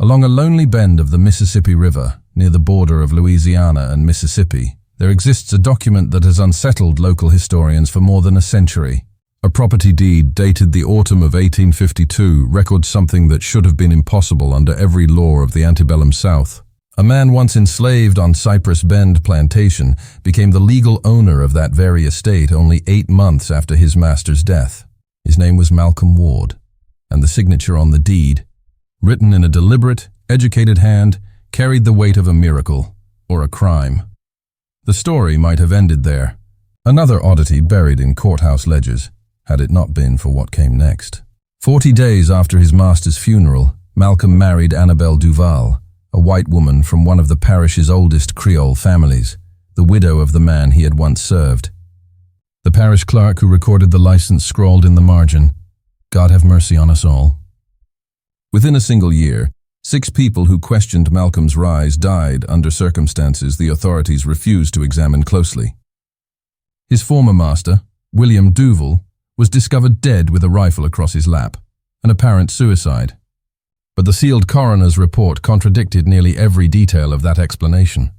Along a lonely bend of the Mississippi River, near the border of Louisiana and Mississippi, there exists a document that has unsettled local historians for more than a century. A property deed dated the autumn of 1852 records something that should have been impossible under every law of the antebellum South. A man once enslaved on Cypress Bend Plantation became the legal owner of that very estate only 8 months after his master's death. His name was Malcolm Ward, and the signature on the deed, written in a deliberate, educated hand, carried the weight of a miracle or a crime. The story might have ended there, another oddity buried in courthouse ledgers, had it not been for what came next. 40 days after his master's funeral, Malcolm married Annabelle Duval, a white woman from one of the parish's oldest Creole families, the widow of the man he had once served. The parish clerk who recorded the license scrawled in the margin, "God have mercy on us all." Within a single year, 6 people who questioned Malcolm's rise died under circumstances the authorities refused to examine closely. His former master, William Duval, was discovered dead with a rifle across his lap, an apparent suicide. But the sealed coroner's report contradicted nearly every detail of that explanation.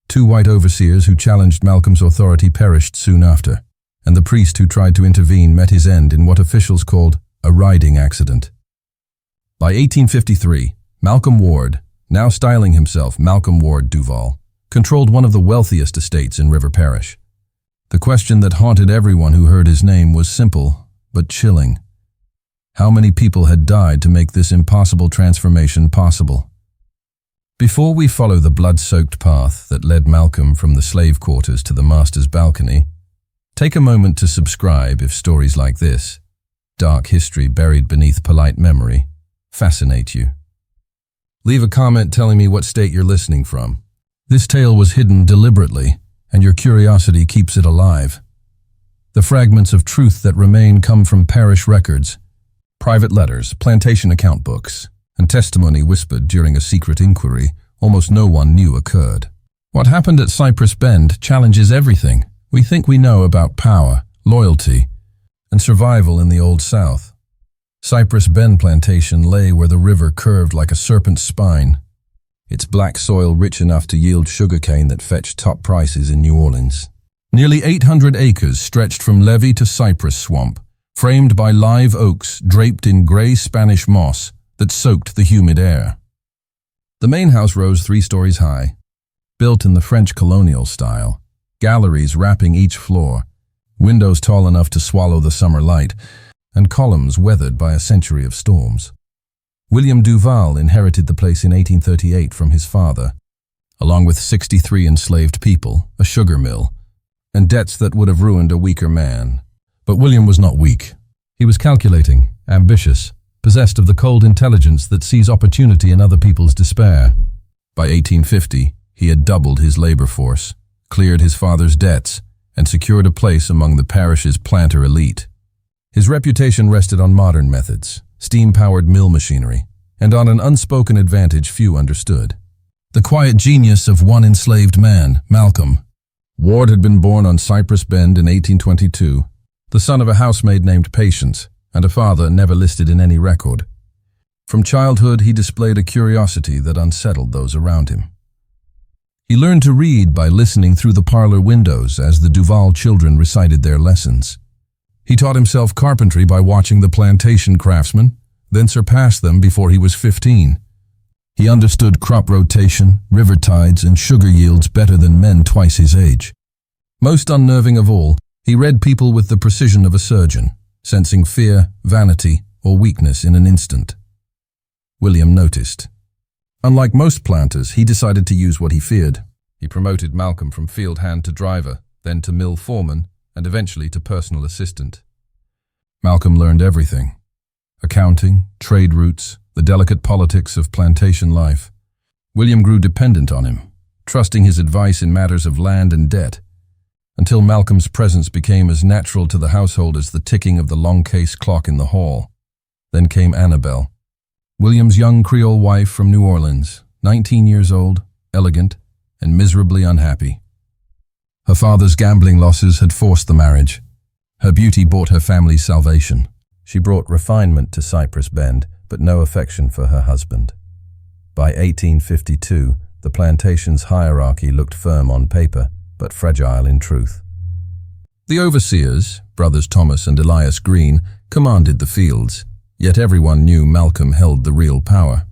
2 white overseers who challenged Malcolm's authority perished soon after, and the priest who tried to intervene met his end in what officials called a riding accident. By 1853, Malcolm Ward, now styling himself Malcolm Ward Duval, controlled one of the wealthiest estates in River Parish. The question that haunted everyone who heard his name was simple, but chilling. How many people had died to make this impossible transformation possible? Before we follow the blood-soaked path that led Malcolm from the slave quarters to the master's balcony, take a moment to subscribe if stories like this, dark history buried beneath polite memory, fascinate you. Leave a comment telling me what state you're listening from. This tale was hidden deliberately, and your curiosity keeps it alive. The fragments of truth that remain come from parish records, private letters, plantation account books, and testimony whispered during a secret inquiry almost no one knew occurred. What happened at Cypress Bend challenges everything we think we know about power, loyalty, and survival in the Old South. Cypress Bend Plantation lay where the river curved like a serpent's spine, its black soil rich enough to yield sugarcane that fetched top prices in New Orleans. Nearly 800 acres stretched from levee to cypress swamp, framed by live oaks draped in gray Spanish moss that soaked the humid air. The main house rose 3 stories high, built in the French colonial style, galleries wrapping each floor, windows tall enough to swallow the summer light, and columns weathered by a century of storms. William Duval inherited the place in 1838 from his father, along with 63 enslaved people, a sugar mill, and debts that would have ruined a weaker man. But William was not weak. He was calculating, ambitious, possessed of the cold intelligence that sees opportunity in other people's despair. By 1850, he had doubled his labor force, cleared his father's debts, and secured a place among the parish's planter elite. His reputation rested on modern methods, steam-powered mill machinery, and on an unspoken advantage few understood. The quiet genius of one enslaved man, Malcolm. Ward had been born on Cypress Bend in 1822, the son of a housemaid named Patience, and a father never listed in any record. From childhood, he displayed a curiosity that unsettled those around him. He learned to read by listening through the parlor windows as the Duval children recited their lessons. He taught himself carpentry by watching the plantation craftsmen, then surpassed them before he was 15. He understood crop rotation, river tides, and sugar yields better than men twice his age. Most unnerving of all, he read people with the precision of a surgeon, sensing fear, vanity, or weakness in an instant. William noticed. Unlike most planters, he decided to use what he feared. He promoted Malcolm from field hand to driver, then to mill foreman, and eventually to personal assistant. Malcolm learned everything: accounting, trade routes, the delicate politics of plantation life. William grew dependent on him, trusting his advice in matters of land and debt, until Malcolm's presence became as natural to the household as the ticking of the long case clock in the hall. Then came Annabelle, William's young Creole wife from New Orleans, 19 years old, elegant, and miserably unhappy. Her father's gambling losses had forced the marriage. Her beauty bought her family's salvation. She brought refinement to Cypress Bend, but no affection for her husband. By 1852, the plantation's hierarchy looked firm on paper, but fragile in truth. The overseers, brothers Thomas and Elias Green, commanded the fields, yet everyone knew Malcolm held the real power.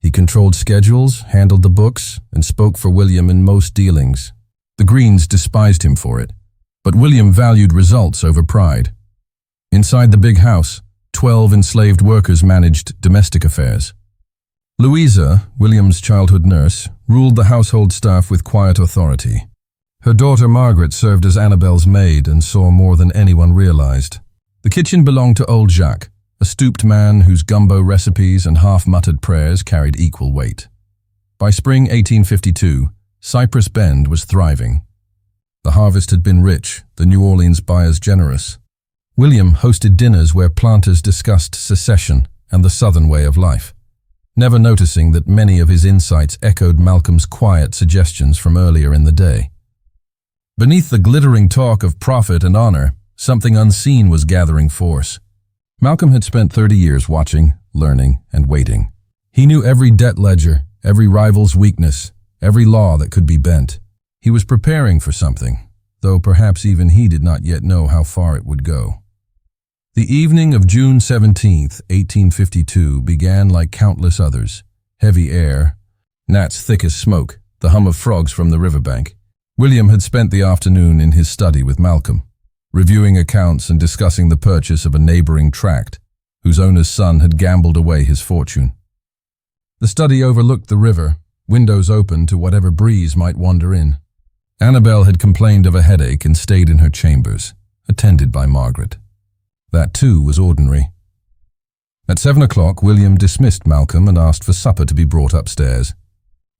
He controlled schedules, handled the books, and spoke for William in most dealings. The Greens despised him for it, but William valued results over pride. Inside the big house, 12 enslaved workers managed domestic affairs. Louisa, William's childhood nurse, ruled the household staff with quiet authority. Her daughter Margaret served as Annabelle's maid and saw more than anyone realized. The kitchen belonged to old Jacques, a stooped man whose gumbo recipes and half-muttered prayers carried equal weight. By spring 1852, Cypress Bend was thriving. The harvest had been rich, the New Orleans buyers generous. William hosted dinners where planters discussed secession and the Southern way of life, never noticing that many of his insights echoed Malcolm's quiet suggestions from earlier in the day. Beneath the glittering talk of profit and honor, something unseen was gathering force. Malcolm had spent 30 years watching, learning, and waiting. He knew every debt ledger, every rival's weakness, every law that could be bent. He was preparing for something, though perhaps even he did not yet know how far it would go. The evening of June 17, 1852 began like countless others. Heavy air, gnats thick as smoke, the hum of frogs from the riverbank. William had spent the afternoon in his study with Malcolm, reviewing accounts and discussing the purchase of a neighboring tract, whose owner's son had gambled away his fortune. The study overlooked the river, windows open to whatever breeze might wander in. Annabelle had complained of a headache and stayed in her chambers, attended by Margaret. That too was ordinary. At 7 o'clock, William dismissed Malcolm and asked for supper to be brought upstairs.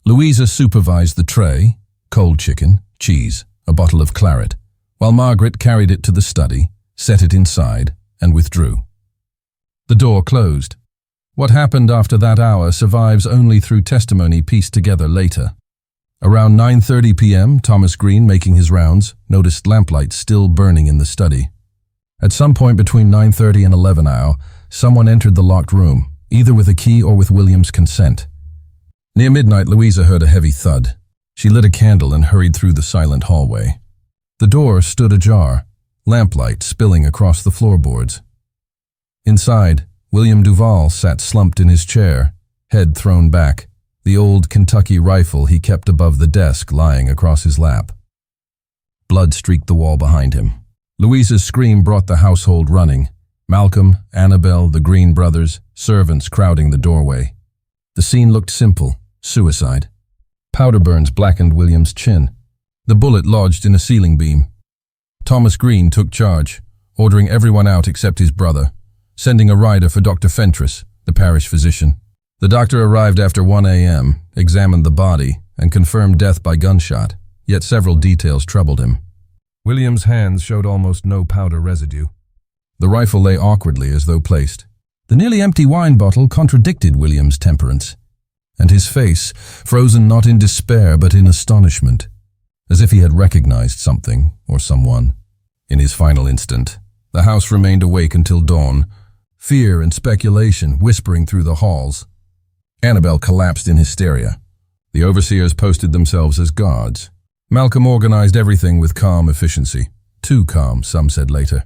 Louisa supervised the tray, cold chicken, cheese, a bottle of claret, while Margaret carried it to the study, set it inside, and withdrew. The door closed. What happened after that hour survives only through testimony pieced together later. Around 9:30 p.m., Thomas Green, making his rounds, noticed lamplights still burning in the study. At some point between 9:30 and 11 hour, someone entered the locked room, either with a key or with William's consent. Near midnight, Louisa heard a heavy thud. She lit a candle and hurried through the silent hallway. The door stood ajar, lamplight spilling across the floorboards. Inside, William Duval sat slumped in his chair, head thrown back, the old Kentucky rifle he kept above the desk lying across his lap. Blood streaked the wall behind him. Louisa's scream brought the household running. Malcolm, Annabelle, the Green brothers, servants crowding the doorway. The scene looked simple, suicide. Powder burns blackened William's chin. The bullet lodged in a ceiling beam. Thomas Green took charge, ordering everyone out except his brother, sending a rider for Dr. Fentress, the parish physician. The doctor arrived after 1 a.m., examined the body, and confirmed death by gunshot, yet several details troubled him. William's hands showed almost no powder residue. The rifle lay awkwardly as though placed. The nearly empty wine bottle contradicted William's temperance, and his face, frozen not in despair but in astonishment, as if he had recognized something or someone. In his final instant, the house remained awake until dawn, fear and speculation whispering through the halls. Annabelle collapsed in hysteria. The overseers posted themselves as guards. Malcolm organized everything with calm efficiency. Too calm, some said later.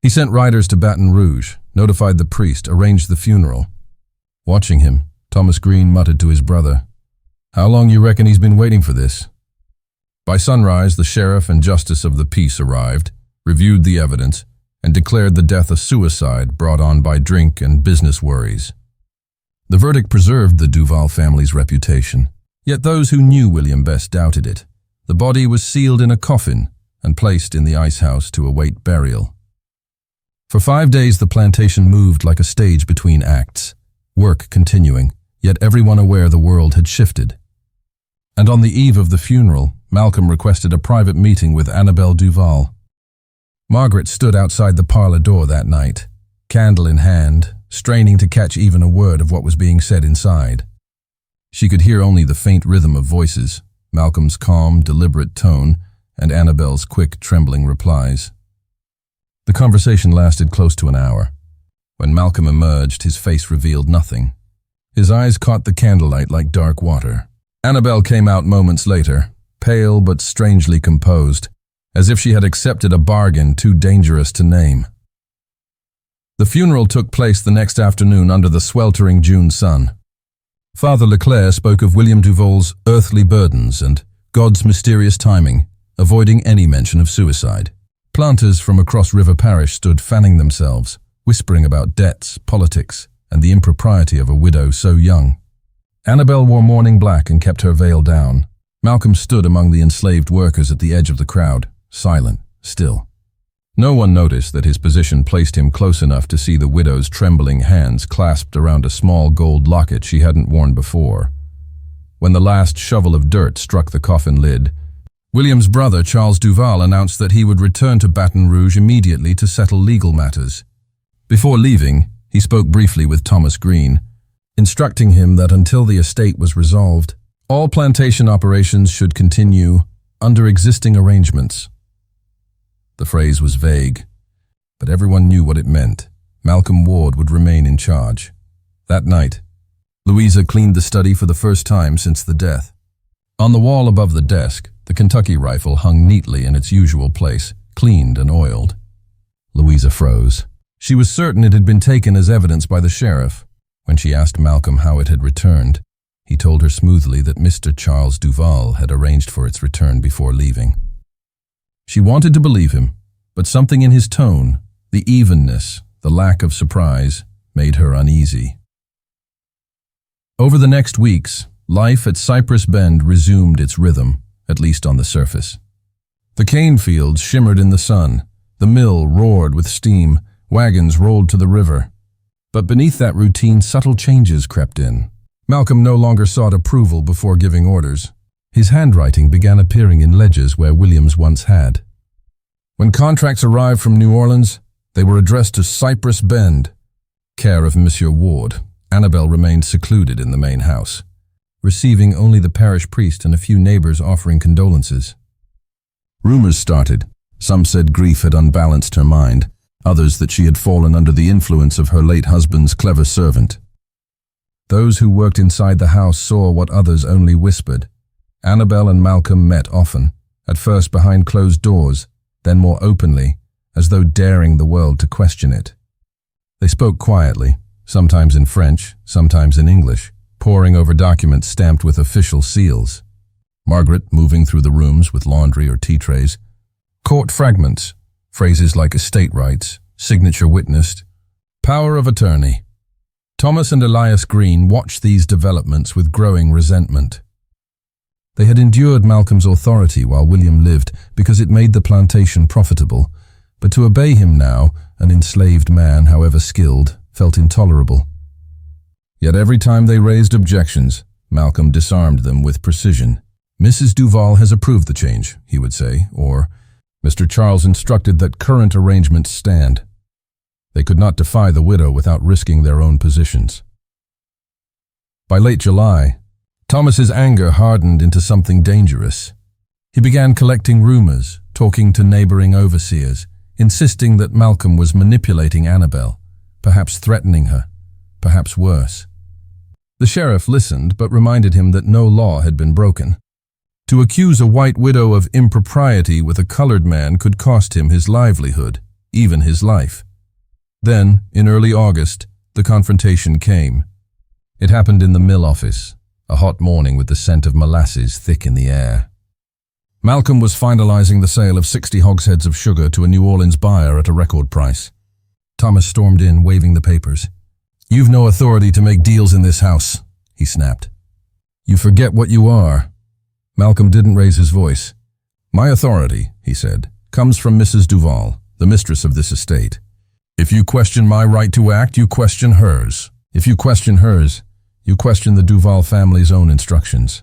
He sent riders to Baton Rouge, notified the priest, arranged the funeral. Watching him, Thomas Green muttered to his brother, "How long you reckon he's been waiting for this?" By sunrise, the sheriff and justice of the peace arrived, reviewed the evidence, and declared the death a suicide brought on by drink and business worries. The verdict preserved the Duval family's reputation, yet those who knew William best doubted it. The body was sealed in a coffin and placed in the ice house to await burial. For 5 days the plantation moved like a stage between acts, work continuing, yet everyone aware the world had shifted. And on the eve of the funeral, Malcolm requested a private meeting with Annabelle Duval. Margaret stood outside the parlor door that night, candle in hand, straining to catch even a word of what was being said inside. She could hear only the faint rhythm of voices, Malcolm's calm, deliberate tone, and Annabelle's quick, trembling replies. The conversation lasted close to an hour. When Malcolm emerged, his face revealed nothing. His eyes caught the candlelight like dark water. Annabel came out moments later, pale but strangely composed, as if she had accepted a bargain too dangerous to name. The funeral took place the next afternoon under the sweltering June sun. Father Leclerc spoke of William Duval's earthly burdens and God's mysterious timing, avoiding any mention of suicide. Planters from across River Parish stood fanning themselves, whispering about debts, politics, and the impropriety of a widow so young. Annabel wore mourning black and kept her veil down. Malcolm stood among the enslaved workers at the edge of the crowd, silent, still. No one noticed that his position placed him close enough to see the widow's trembling hands clasped around a small gold locket she hadn't worn before. When the last shovel of dirt struck the coffin lid, William's brother, Charles Duval, announced that he would return to Baton Rouge immediately to settle legal matters. Before leaving, he spoke briefly with Thomas Green, instructing him that until the estate was resolved, all plantation operations should continue under existing arrangements. The phrase was vague, but everyone knew what it meant. Malcolm Ward would remain in charge. That night, Louisa cleaned the study for the first time since the death. On the wall above the desk, the Kentucky rifle hung neatly in its usual place, cleaned and oiled. Louisa froze. She was certain it had been taken as evidence by the sheriff. When she asked Malcolm how it had returned, he told her smoothly that Mr. Charles Duval had arranged for its return before leaving. She wanted to believe him, but something in his tone, the evenness, the lack of surprise, made her uneasy. Over the next weeks, life at Cypress Bend resumed its rhythm, at least on the surface. The cane fields shimmered in the sun, the mill roared with steam, wagons rolled to the river. But beneath that routine, subtle changes crept in. Malcolm no longer sought approval before giving orders. His handwriting began appearing in ledgers where Williams once had. When contracts arrived from New Orleans, they were addressed to Cypress Bend, care of Monsieur Ward. Annabel remained secluded in the main house, receiving only the parish priest and a few neighbors offering condolences. Rumors started. Some said grief had unbalanced her mind, others that she had fallen under the influence of her late husband's clever servant. Those who worked inside the house saw what others only whispered. Annabel and Malcolm met often, at first behind closed doors, then more openly, as though daring the world to question it. They spoke quietly, sometimes in French, sometimes in English, poring over documents stamped with official seals. Margaret, moving through the rooms with laundry or tea trays, caught fragments, phrases like estate rights, signature witnessed, power of attorney. Thomas and Elias Green watched these developments with growing resentment. They had endured Malcolm's authority while William lived because it made the plantation profitable, but to obey him now, an enslaved man, however skilled, felt intolerable. Yet every time they raised objections, Malcolm disarmed them with precision. Mrs. Duval has approved the change, he would say, or Mr. Charles instructed that current arrangements stand. They could not defy the widow without risking their own positions. By late July, Thomas's anger hardened into something dangerous. He began collecting rumors, talking to neighboring overseers, insisting that Malcolm was manipulating Annabel, perhaps threatening her, perhaps worse. The sheriff listened but reminded him that no law had been broken. To accuse a white widow of impropriety with a colored man could cost him his livelihood, even his life. Then, in early August, the confrontation came. It happened in the mill office, a hot morning with the scent of molasses thick in the air. Malcolm was finalizing the sale of 60 hogsheads of sugar to a New Orleans buyer at a record price. Thomas stormed in, waving the papers. "You've no authority to make deals in this house," he snapped. "You forget what you are." Malcolm didn't raise his voice. "My authority," he said, "comes from Mrs. Duval, the mistress of this estate. If you question my right to act, you question hers. If you question hers, you question the Duval family's own instructions."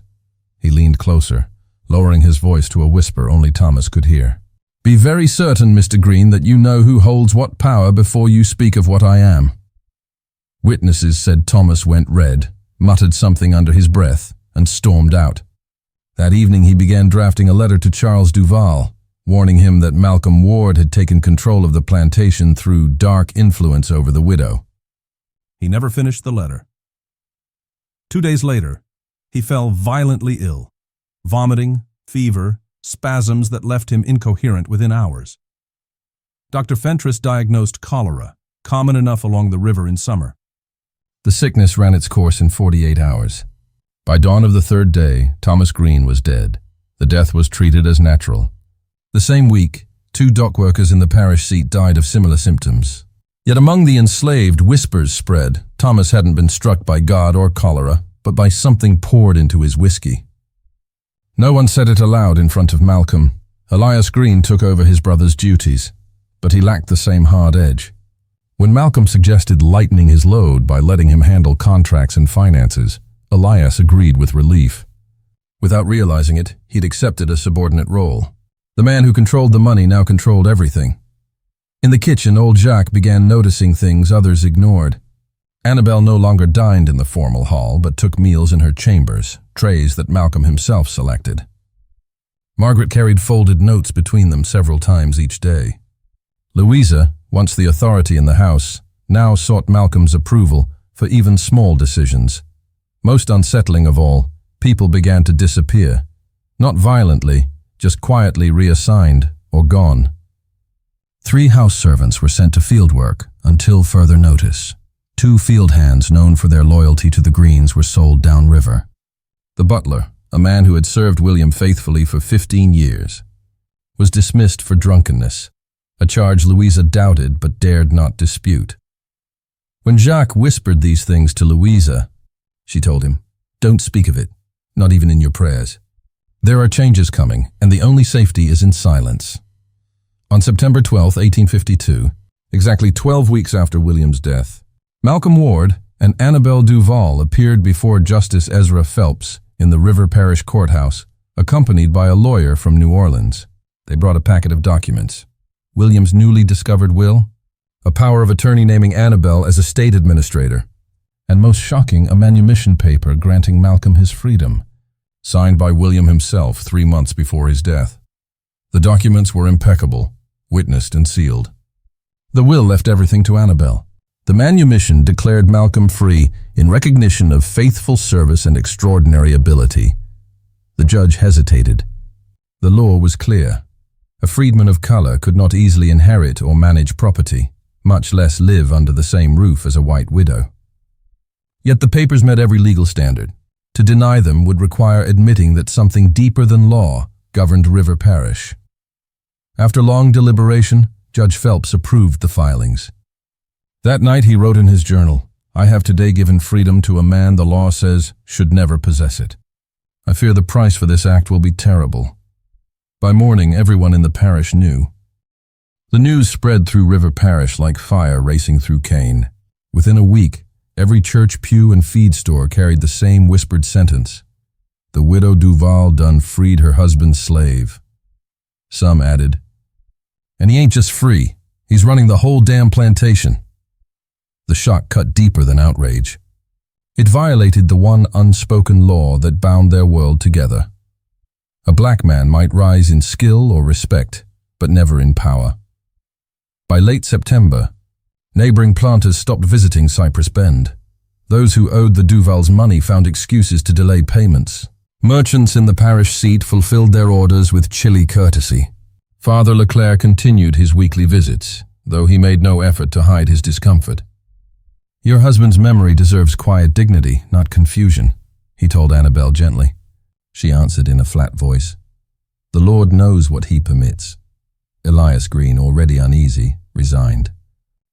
He leaned closer, lowering his voice to a whisper only Thomas could hear. "Be very certain, Mr. Green, that you know who holds what power before you speak of what I am." Witnesses said Thomas went red, muttered something under his breath, and stormed out. That evening he began drafting a letter to Charles Duval, warning him that Malcolm Ward had taken control of the plantation through dark influence over the widow. He never finished the letter. 2 days later, he fell violently ill, vomiting, fever, spasms that left him incoherent within hours. Dr. Fentress diagnosed cholera, common enough along the river in summer. The sickness ran its course in 48 hours. By dawn of the third day, Thomas Green was dead. The death was treated as natural. The same week, 2 dock workers in the parish seat died of similar symptoms. Yet among the enslaved, whispers spread. Thomas hadn't been struck by God or cholera, but by something poured into his whiskey. No one said it aloud in front of Malcolm. Elias Green took over his brother's duties, but he lacked the same hard edge. When Malcolm suggested lightening his load by letting him handle contracts and finances, Elias agreed with relief. Without realizing it, he'd accepted a subordinate role. The man who controlled the money now controlled everything. In the kitchen, old Jacques began noticing things others ignored. Annabelle no longer dined in the formal hall, but took meals in her chambers, trays that Malcolm himself selected. Margaret carried folded notes between them several times each day. Louisa, once the authority in the house, now sought Malcolm's approval for even small decisions. Most unsettling of all, people began to disappear. Not violently, just quietly reassigned or gone. 3 house servants were sent to field work until further notice. 2 field hands known for their loyalty to the Greens were sold downriver. The butler, a man who had served William faithfully for 15 years, was dismissed for drunkenness, a charge Louisa doubted but dared not dispute. When Jacques whispered these things to Louisa, she told him, "Don't speak of it, not even in your prayers. There are changes coming, and the only safety is in silence." On September 12, 1852, exactly 12 weeks after William's death, Malcolm Ward and Annabelle Duval appeared before Justice Ezra Phelps in the River Parish Courthouse, accompanied by a lawyer from New Orleans. They brought a packet of documents. William's newly discovered will, a power of attorney naming Annabelle as a state administrator, and most shocking, a manumission paper granting Malcolm his freedom, signed by William himself 3 months before his death. The documents were impeccable, witnessed and sealed. The will left everything to Annabelle. The manumission declared Malcolm free in recognition of faithful service and extraordinary ability. The judge hesitated. The law was clear. A freedman of color could not easily inherit or manage property, much less live under the same roof as a white widow. Yet the papers met every legal standard. To deny them would require admitting that something deeper than law governed River Parish. After long deliberation, Judge Phelps approved the filings. That night he wrote in his journal, "I have today given freedom to a man the law says should never possess it. I fear the price for this act will be terrible." By morning, everyone in the parish knew. The news spread through River Parish like fire racing through Cain. Within a week, every church pew and feed store carried the same whispered sentence: "The widow Duval done freed her husband's slave." Some added, "And he ain't just free, he's running the whole damn plantation." The shock cut deeper than outrage. It violated the one unspoken law that bound their world together. A black man might rise in skill or respect, but never in power. By late September, neighboring planters stopped visiting Cypress Bend. Those who owed the Duvals money found excuses to delay payments. Merchants in the parish seat fulfilled their orders with chilly courtesy. Father Leclerc continued his weekly visits, though he made no effort to hide his discomfort. "Your husband's memory deserves quiet dignity, not confusion," he told Annabelle gently. She answered in a flat voice, "The Lord knows what he permits." Elias Green, already uneasy, resigned.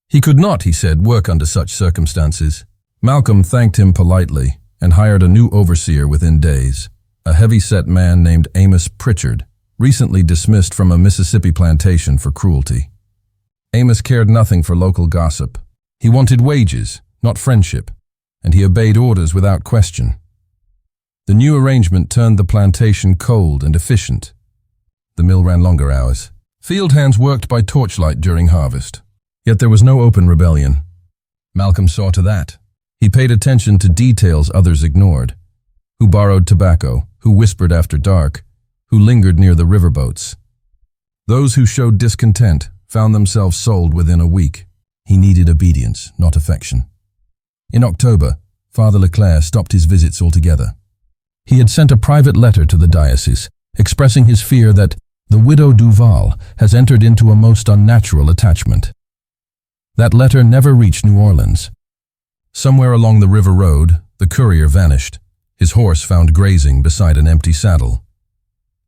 He could not, he said, work under such circumstances. Malcolm thanked him politely and hired a new overseer within days, a heavy-set man named Amos Pritchard, recently dismissed from a Mississippi plantation for cruelty. Amos cared nothing for local gossip. He wanted wages, not friendship, and he obeyed orders without question. The new arrangement turned the plantation cold and efficient. The mill ran longer hours. Field hands worked by torchlight during harvest. Yet there was no open rebellion. Malcolm saw to that. He paid attention to details others ignored. Who borrowed tobacco, who whispered after dark, who lingered near the riverboats. Those who showed discontent found themselves sold within a week. He needed obedience, not affection. In October, Father Leclerc stopped his visits altogether. He had sent a private letter to the diocese, expressing his fear that the widow Duval has entered into a most unnatural attachment. That letter never reached New Orleans. Somewhere along the river road, the courier vanished, his horse found grazing beside an empty saddle.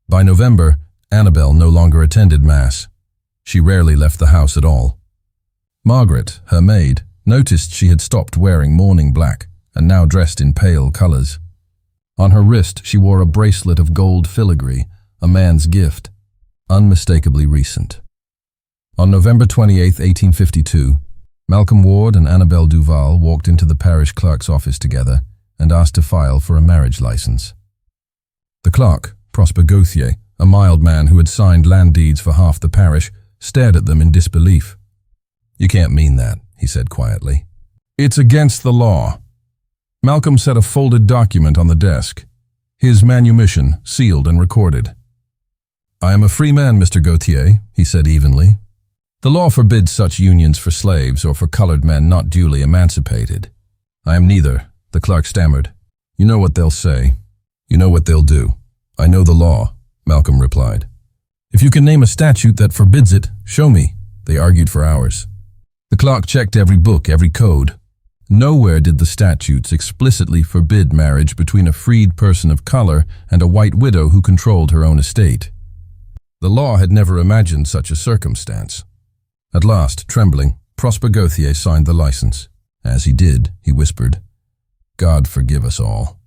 By November, Annabel no longer attended Mass. She rarely left the house at all. Margaret, her maid, noticed she had stopped wearing mourning black and now dressed in pale colors. On her wrist she wore a bracelet of gold filigree, a man's gift, unmistakably recent. On November 28, 1852, Malcolm Ward and Annabel Duval walked into the parish clerk's office together and asked to file for a marriage license. The clerk, Prosper Gauthier, a mild man who had signed land deeds for half the parish, stared at them in disbelief. "You can't mean that," he said quietly. "It's against the law." Malcolm set a folded document on the desk, his manumission sealed and recorded. "I am a free man, Mr. Gauthier," he said evenly. "The law forbids such unions for slaves or for colored men not duly emancipated." "I am neither," the clerk stammered. "You know what they'll say. You know what they'll do." "I know the law," Malcolm replied. "If you can name a statute that forbids it, show me." They argued for hours. The clerk checked every book, every code. Nowhere did the statutes explicitly forbid marriage between a freed person of color and a white widow who controlled her own estate. The law had never imagined such a circumstance. At last, trembling, Prosper Gauthier signed the license. As he did, he whispered, "God forgive us all."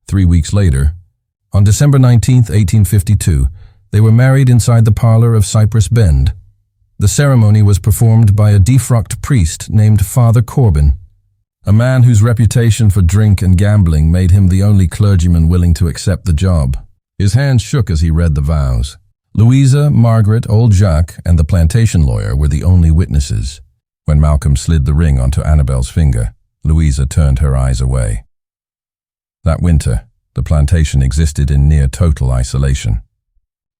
3 weeks later, on December 19, 1852, they were married inside the parlor of Cypress Bend. The ceremony was performed by a defrocked priest named Father Corbin, a man whose reputation for drink and gambling made him the only clergyman willing to accept the job. His hands shook as he read the vows. Louisa, Margaret, old Jacques, and the plantation lawyer were the only witnesses. When Malcolm slid the ring onto Annabel's finger, Louisa turned her eyes away. That winter, the plantation existed in near total isolation.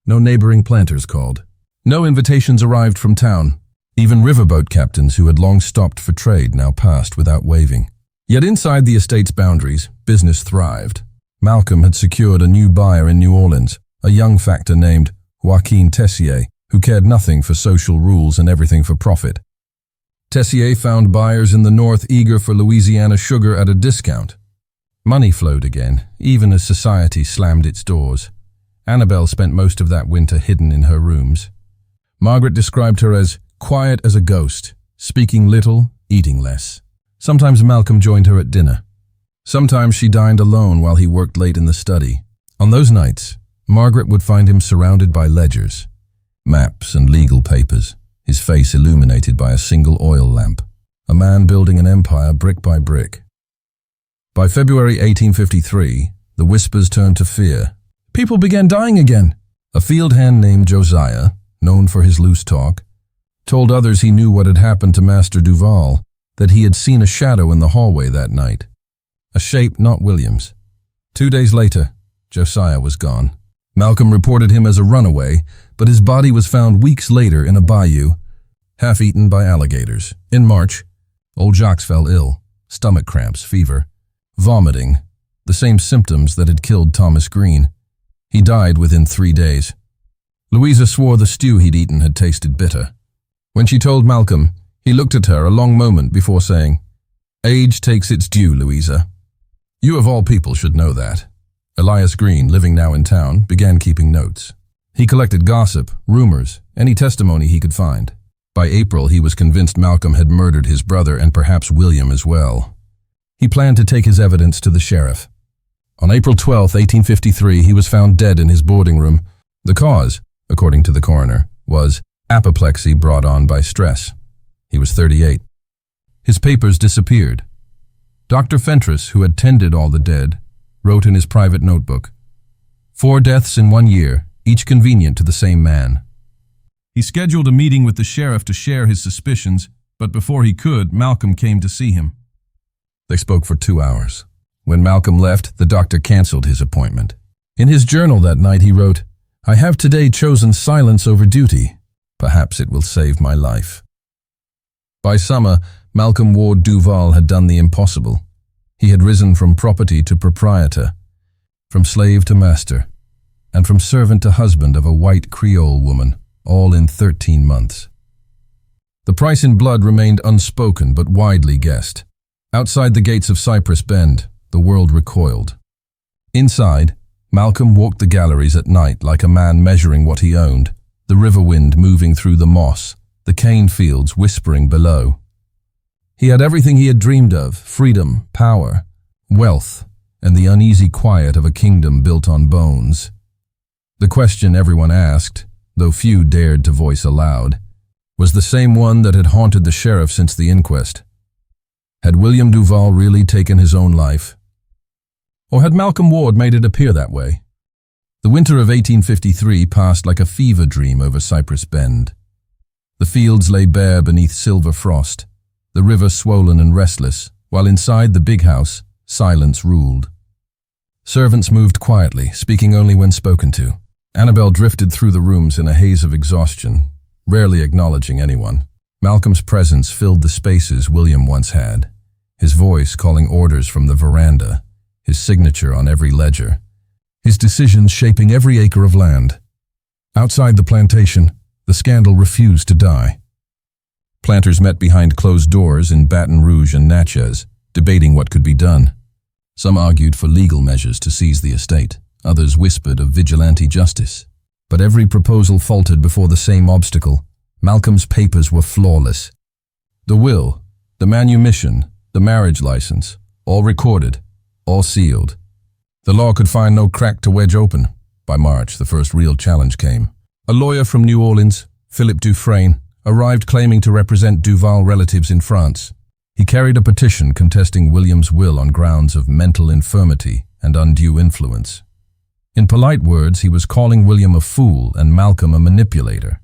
No neighboring planters called. No invitations arrived from town. Even riverboat captains who had long stopped for trade now passed without waving. Yet inside the estate's boundaries, business thrived. Malcolm had secured a new buyer in New Orleans, a young factor named Joaquin Tessier, who cared nothing for social rules and everything for profit. Tessier found buyers in the north eager for Louisiana sugar at a discount. Money flowed again, even as society slammed its doors. Annabel spent most of that winter hidden in her rooms. Margaret described her as quiet as a ghost, speaking little, eating less. Sometimes Malcolm joined her at dinner. Sometimes she dined alone while he worked late in the study. On those nights, Margaret would find him surrounded by ledgers, maps and legal papers, his face illuminated by a single oil lamp, a man building an empire brick by brick. By February 1853, the whispers turned to fear. People began dying again. A field hand named Josiah, known for his loose talk, told others he knew what had happened to Master Duval, that he had seen a shadow in the hallway that night. A shape not William's. 2 days later, Josiah was gone. Malcolm reported him as a runaway, but his body was found weeks later in a bayou, half-eaten by alligators. In March, old Jacques fell ill, stomach cramps, fever, vomiting, the same symptoms that had killed Thomas Green. He died within 3 days. Louisa swore the stew he'd eaten had tasted bitter. When she told Malcolm, he looked at her a long moment before saying, "Age takes its due, Louisa. You of all people should know that." Elias Green, living now in town, began keeping notes. He collected gossip, rumors, any testimony he could find. By April, he was convinced Malcolm had murdered his brother and perhaps William as well. He planned to take his evidence to the sheriff. On April 12, 1853, he was found dead in his boarding room. The cause, according to the coroner, was apoplexy brought on by stress. He was 38. His papers disappeared. Dr. Fentress, who had tended all the dead, wrote in his private notebook, 4 deaths in 1 year, each convenient to the same man. He scheduled a meeting with the sheriff to share his suspicions, but before he could, Malcolm came to see him. They spoke for 2 hours. When Malcolm left, the doctor canceled his appointment. In his journal that night he wrote, "I have today chosen silence over duty. Perhaps it will save my life." By summer, Malcolm Ward Duval had done the impossible. He had risen from property to proprietor, from slave to master, and from servant to husband of a white Creole woman, all in 13 months. The price in blood remained unspoken but widely guessed. Outside the gates of Cypress Bend, the world recoiled. Inside, Malcolm walked the galleries at night like a man measuring what he owned, the river wind moving through the moss, the cane fields whispering below. He had everything he had dreamed of: freedom, power, wealth, and the uneasy quiet of a kingdom built on bones. The question everyone asked, though few dared to voice aloud, was the same one that had haunted the sheriff since the inquest. Had William Duval really taken his own life? Or had Malcolm Ward made it appear that way? The winter of 1853 passed like a fever dream over Cypress Bend. The fields lay bare beneath silver frost, the river swollen and restless, while inside the big house, silence ruled. Servants moved quietly, speaking only when spoken to. Annabelle drifted through the rooms in a haze of exhaustion, rarely acknowledging anyone. Malcolm's presence filled the spaces William once had, his voice calling orders from the veranda, his signature on every ledger, his decisions shaping every acre of land. Outside the plantation, the scandal refused to die. Planters met behind closed doors in Baton Rouge and Natchez, debating what could be done. Some argued for legal measures to seize the estate. Others whispered of vigilante justice. But every proposal faltered before the same obstacle. Malcolm's papers were flawless. The will, the manumission, the marriage license, all recorded, all sealed. The law could find no crack to wedge open. By March, the first real challenge came. A lawyer from New Orleans, Philip Dufresne, arrived claiming to represent Duval relatives in France. He carried a petition contesting William's will on grounds of mental infirmity and undue influence. In polite words, he was calling William a fool and Malcolm a manipulator.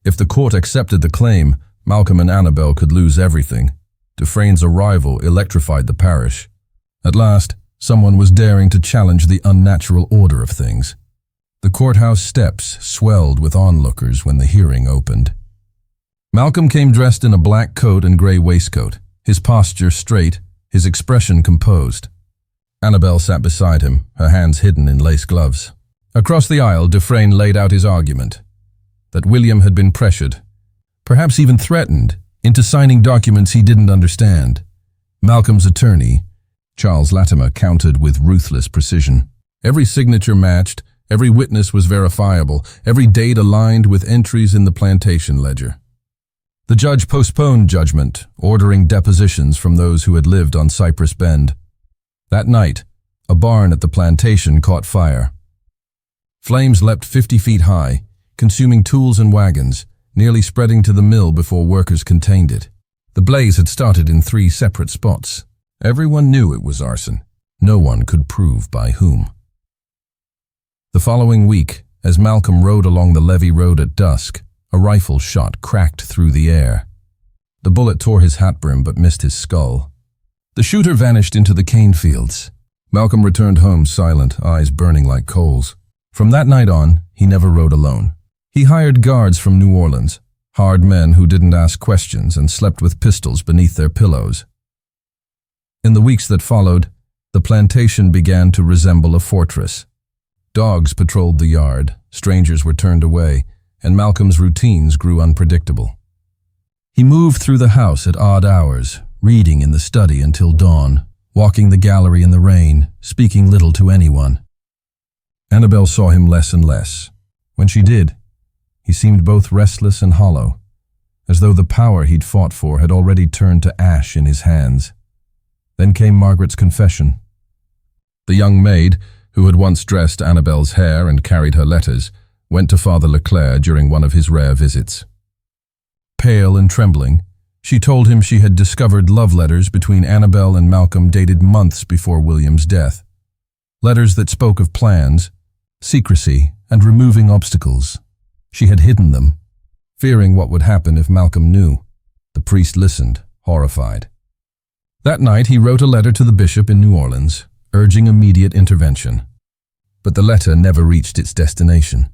If the court accepted the claim, Malcolm and Annabelle could lose everything. Dufresne's arrival electrified the parish. At last, someone was daring to challenge the unnatural order of things. The courthouse steps swelled with onlookers when the hearing opened. Malcolm came dressed in a black coat and gray waistcoat, his posture straight, his expression composed. Annabelle sat beside him, her hands hidden in lace gloves. Across the aisle, Dufresne laid out his argument, that William had been pressured, perhaps even threatened, into signing documents he didn't understand. Malcolm's attorney, Charles Latimer, countered with ruthless precision. Every signature matched, every witness was verifiable, every date aligned with entries in the plantation ledger. The judge postponed judgment, ordering depositions from those who had lived on Cypress Bend. That night, a barn at the plantation caught fire. Flames leapt 50 feet high, consuming tools and wagons, nearly spreading to the mill before workers contained it. The blaze had started in 3 separate spots. Everyone knew it was arson. No one could prove by whom. The following week, as Malcolm rode along the levee road at dusk, a rifle shot cracked through the air. The bullet tore his hat brim but missed his skull. The shooter vanished into the cane fields. Malcolm returned home silent, eyes burning like coals. From that night on, he never rode alone. He hired guards from New Orleans, hard men who didn't ask questions and slept with pistols beneath their pillows. In the weeks that followed, the plantation began to resemble a fortress. Dogs patrolled the yard, strangers were turned away, and Malcolm's routines grew unpredictable. He moved through the house at odd hours, reading in the study until dawn, walking the gallery in the rain, speaking little to anyone. Annabelle saw him less and less. When she did, he seemed both restless and hollow, as though the power he'd fought for had already turned to ash in his hands. Then came Margaret's confession. The young maid, who had once dressed Annabelle's hair and carried her letters, went to Father Leclerc during one of his rare visits. Pale and trembling, she told him she had discovered love letters between Annabelle and Malcolm dated months before William's death. Letters that spoke of plans, secrecy, and removing obstacles. She had hidden them, fearing what would happen if Malcolm knew. The priest listened, horrified. That night he wrote a letter to the bishop in New Orleans, urging immediate intervention. But the letter never reached its destination.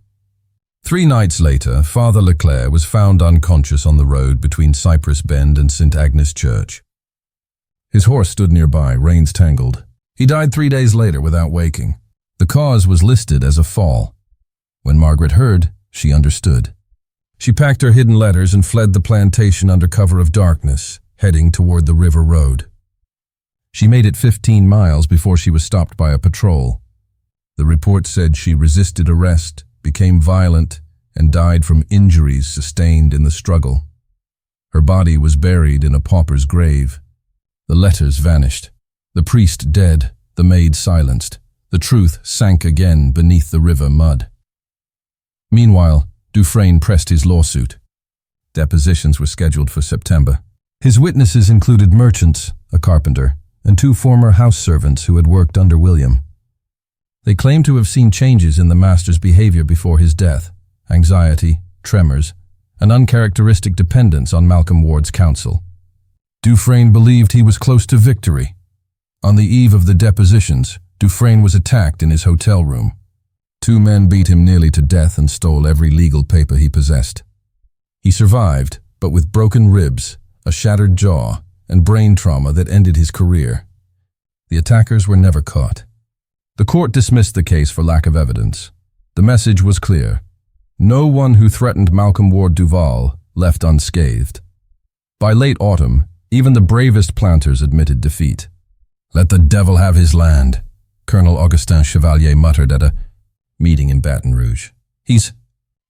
3 nights later, Father Leclerc was found unconscious on the road between Cypress Bend and St. Agnes Church. His horse stood nearby, reins tangled. He died 3 days later without waking. The cause was listed as a fall. When Margaret heard, she understood. She packed her hidden letters and fled the plantation under cover of darkness, heading toward the river road. She made it 15 miles before she was stopped by a patrol. The report said she resisted arrest, became violent, and died from injuries sustained in the struggle. Her body was buried in a pauper's grave. The letters vanished. The priest dead, the maid silenced. The truth sank again beneath the river mud. Meanwhile, Dufresne pressed his lawsuit. Depositions were scheduled for September. His witnesses included merchants, a carpenter, and 2 former house servants who had worked under William. They claimed to have seen changes in the master's behavior before his death: anxiety, tremors, an uncharacteristic dependence on Malcolm Ward's counsel. Dufresne believed he was close to victory. On the eve of the depositions, Dufresne was attacked in his hotel room. 2 men beat him nearly to death and stole every legal paper he possessed. He survived, but with broken ribs, a shattered jaw, and brain trauma that ended his career. The attackers were never caught. The court dismissed the case for lack of evidence. The message was clear. No one who threatened Malcolm Ward Duval left unscathed. By late autumn, even the bravest planters admitted defeat. "Let the devil have his land," Colonel Augustin Chevalier muttered at a meeting in Baton Rouge. "He's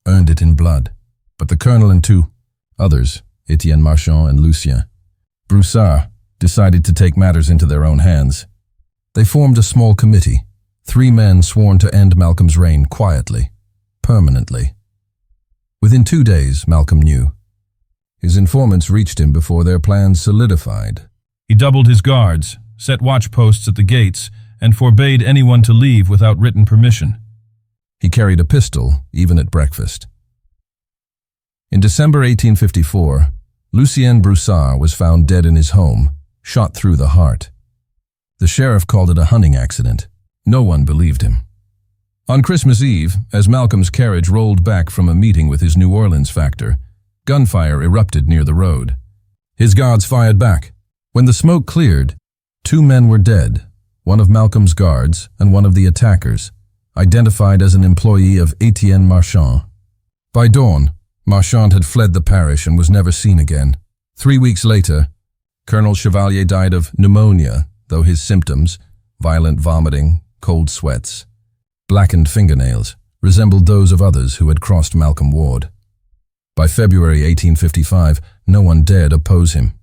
earned it in blood." But the colonel and 2 others, Etienne Marchand and Lucien Broussard, decided to take matters into their own hands. They formed a small committee, 3 men sworn to end Malcolm's reign quietly, permanently. Within 2 days, Malcolm knew. His informants reached him before their plans solidified. He doubled his guards, set watch posts at the gates, and forbade anyone to leave without written permission. He carried a pistol, even at breakfast. In December 1854, Lucien Broussard was found dead in his home, shot through the heart. The sheriff called it a hunting accident. No one believed him. On Christmas Eve, as Malcolm's carriage rolled back from a meeting with his New Orleans factor, gunfire erupted near the road. His guards fired back. When the smoke cleared, 2 men were dead, one of Malcolm's guards and one of the attackers, identified as an employee of Etienne Marchand. By dawn, Marchand had fled the parish and was never seen again. 3 weeks later, Colonel Chevalier died of pneumonia, though his symptoms, violent vomiting, cold sweats, blackened fingernails, resembled those of others who had crossed Malcolm Ward. By February 1855, no one dared oppose him.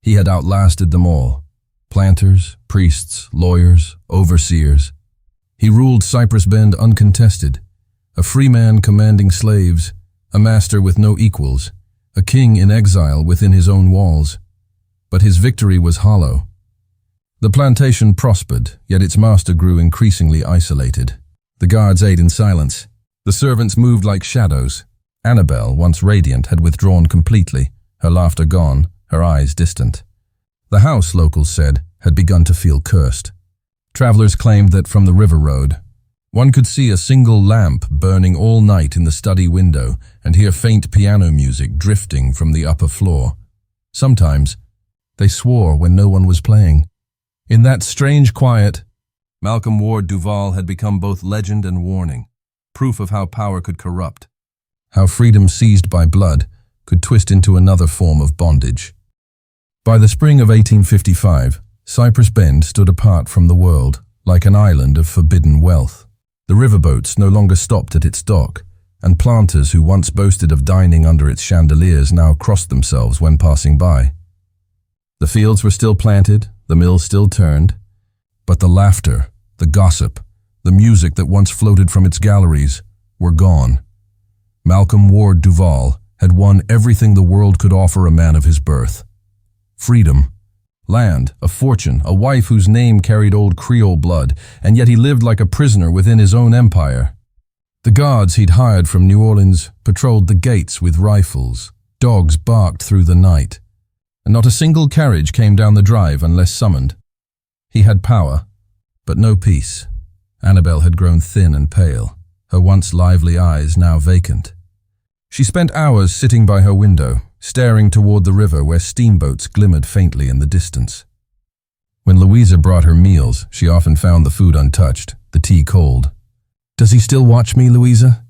He had outlasted them all: planters, priests, lawyers, overseers. He ruled Cypress Bend uncontested, a free man commanding slaves, a master with no equals, a king in exile within his own walls. But his victory was hollow. The plantation prospered, yet its master grew increasingly isolated. The guards ate in silence. The servants moved like shadows. Annabelle, once radiant, had withdrawn completely, her laughter gone, her eyes distant. The house, locals said, had begun to feel cursed. Travelers claimed that from the river road, one could see a single lamp burning all night in the study window and hear faint piano music drifting from the upper floor. Sometimes, they swore when no one was playing. In that strange quiet, Malcolm Ward Duval had become both legend and warning, proof of how power could corrupt, how freedom seized by blood could twist into another form of bondage. By the spring of 1855, Cypress Bend stood apart from the world, like an island of forbidden wealth. The riverboats no longer stopped at its dock, and planters who once boasted of dining under its chandeliers now crossed themselves when passing by. The fields were still planted, the mills still turned, but the laughter, the gossip, the music that once floated from its galleries were gone. Malcolm Ward Duval had won everything the world could offer a man of his birth. Freedom, land, a fortune, a wife whose name carried old Creole blood, and yet he lived like a prisoner within his own empire. The guards he'd hired from New Orleans patrolled the gates with rifles. Dogs barked through the night, and not a single carriage came down the drive unless summoned. He had power, but no peace. Annabelle had grown thin and pale, her once lively eyes now vacant. She spent hours sitting by her window, staring toward the river where steamboats glimmered faintly in the distance. When Louisa brought her meals, she often found the food untouched, the tea cold. "Does he still watch me, Louisa?"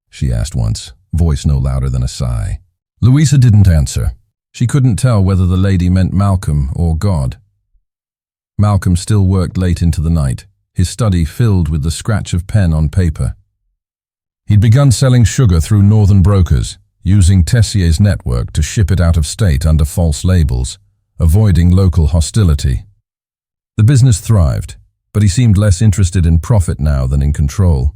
she asked once, voice no louder than a sigh. Louisa didn't answer. She couldn't tell whether the lady meant Malcolm or God. Malcolm still worked late into the night, his study filled with the scratch of pen on paper. He'd begun selling sugar through northern brokers, using Tessier's network to ship it out of state under false labels, avoiding local hostility. The business thrived, but he seemed less interested in profit now than in control.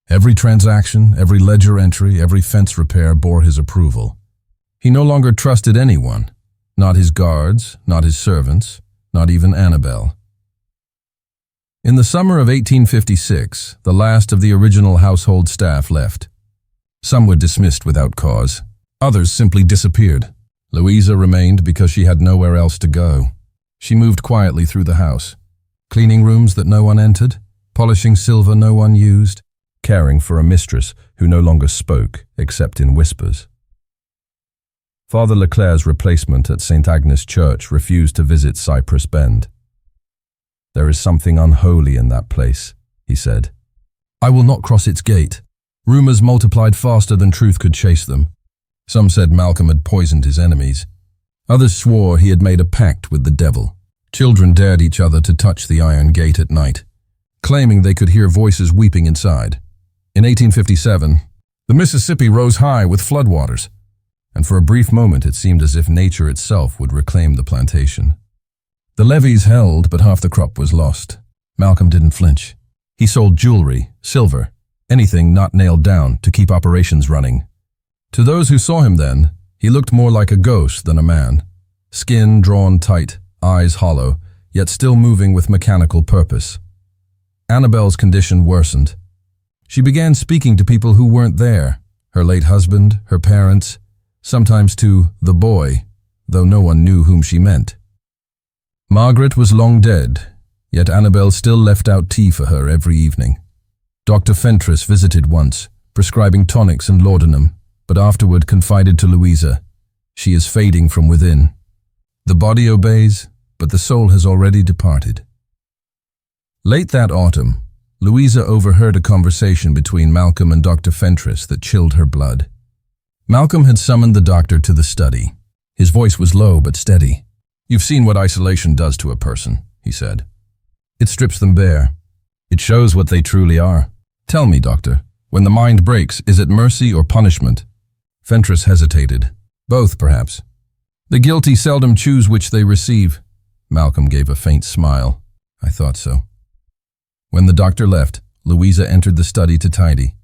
Every transaction, every ledger entry, every fence repair bore his approval. He no longer trusted anyone, not his guards, not his servants, not even Annabelle. In the summer of 1856, the last of the original household staff left. Some were dismissed without cause. Others simply disappeared. Louisa remained because she had nowhere else to go. She moved quietly through the house, cleaning rooms that no one entered, polishing silver no one used, caring for a mistress who no longer spoke except in whispers. Father Leclerc's replacement at St. Agnes Church refused to visit Cypress Bend. "There is something unholy in that place," he said. "I will not cross its gate." Rumors multiplied faster than truth could chase them. Some said Malcolm had poisoned his enemies. Others swore he had made a pact with the devil. Children dared each other to touch the iron gate at night, claiming they could hear voices weeping inside. In 1857, the Mississippi rose high with floodwaters, and for a brief moment it seemed as if nature itself would reclaim the plantation. The levees held, but half the crop was lost. Malcolm didn't flinch. He sold jewelry, silver, anything not nailed down to keep operations running. To those who saw him then, he looked more like a ghost than a man. Skin drawn tight, eyes hollow, yet still moving with mechanical purpose. Annabelle's condition worsened. She began speaking to people who weren't there, her late husband, her parents, sometimes to the boy, though no one knew whom she meant. Margaret was long dead, yet Annabelle still left out tea for her every evening. Dr. Fentress visited once, prescribing tonics and laudanum, but afterward confided to Louisa, "She is fading from within. The body obeys, but the soul has already departed." Late that autumn, Louisa overheard a conversation between Malcolm and Dr. Fentress that chilled her blood. Malcolm had summoned the doctor to the study. His voice was low but steady. "You've seen what isolation does to a person," he said. "It strips them bare. It shows what they truly are. Tell me, doctor, when the mind breaks, is it mercy or punishment?" Fentress hesitated. "Both, perhaps. The guilty seldom choose which they receive." Malcolm gave a faint smile. "I thought so." When the doctor left, Louisa entered the study to tidy.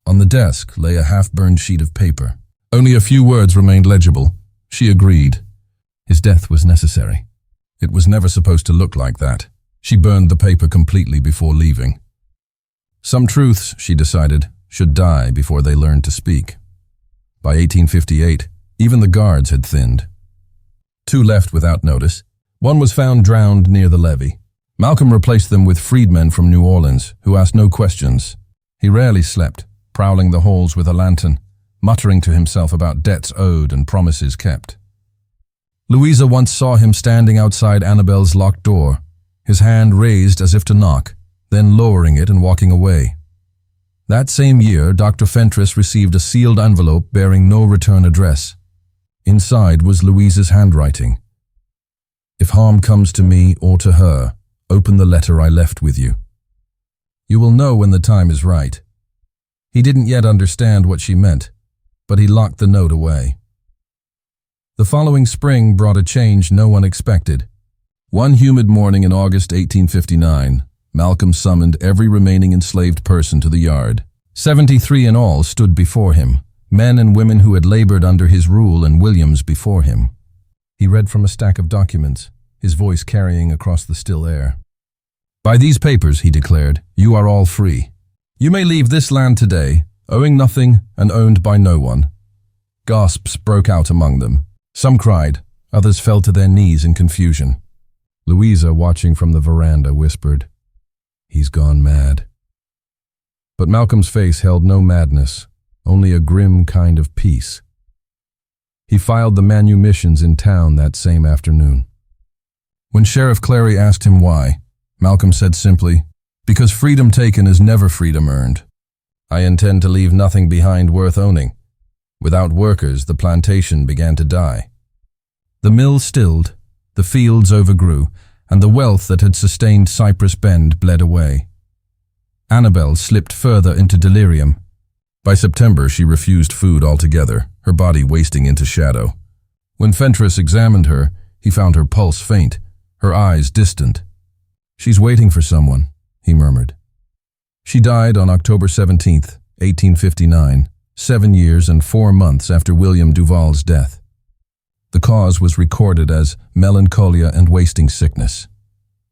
On the desk lay a half-burned sheet of paper. Only a few words remained legible. She agreed. His death was necessary. It was never supposed to look like that. She burned the paper completely before leaving. Some truths, she decided, should die before they learned to speak. By 1858, even the guards had thinned. 2 left without notice. 1 was found drowned near the levee. Malcolm replaced them with freedmen from New Orleans, who asked no questions. He rarely slept, prowling the halls with a lantern, muttering to himself about debts owed and promises kept. Louisa once saw him standing outside Annabelle's locked door, his hand raised as if to knock, then lowering it and walking away. That same year, Dr. Fentress received a sealed envelope bearing no return address. Inside was Louisa's handwriting. "If harm comes to me or to her, open the letter I left with you. You will know when the time is right." He didn't yet understand what she meant, but he locked the note away. The following spring brought a change no one expected. One humid morning in August 1859, Malcolm summoned every remaining enslaved person to the yard. 73 in all stood before him, men and women who had labored under his rule and William's before him. He read from a stack of documents, his voice carrying across the still air. "By these papers," he declared, "you are all free. You may leave this land today, owing nothing and owned by no one." Gasps broke out among them. Some cried, others fell to their knees in confusion. Louisa, watching from the veranda, whispered, "He's gone mad." But Malcolm's face held no madness, only a grim kind of peace. He filed the manumissions in town that same afternoon. When Sheriff Clary asked him why, Malcolm said simply, "Because freedom taken is never freedom earned. I intend to leave nothing behind worth owning." Without workers, the plantation began to die. The mill stilled, the fields overgrew, and the wealth that had sustained Cypress Bend bled away. Annabelle slipped further into delirium. By September, she refused food altogether, her body wasting into shadow. When Fentress examined her, he found her pulse faint, her eyes distant. "She's waiting for someone," he murmured. She died on October 17th, 1859, 7 years and 4 months after William Duval's death. The cause was recorded as melancholia and wasting sickness.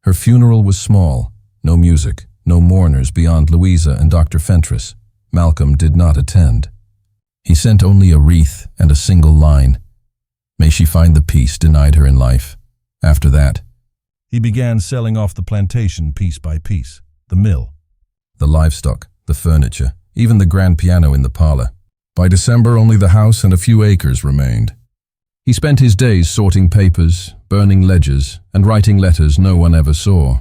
Her funeral was small, no music, no mourners beyond Louisa and Dr. Fentress. Malcolm did not attend. He sent only a wreath and a single line. "May she find the peace denied her in life." After that, he began selling off the plantation piece by piece, the mill, the livestock, the furniture, even the grand piano in the parlor. By December, only the house and a few acres remained. He spent his days sorting papers, burning ledgers, and writing letters no one ever saw.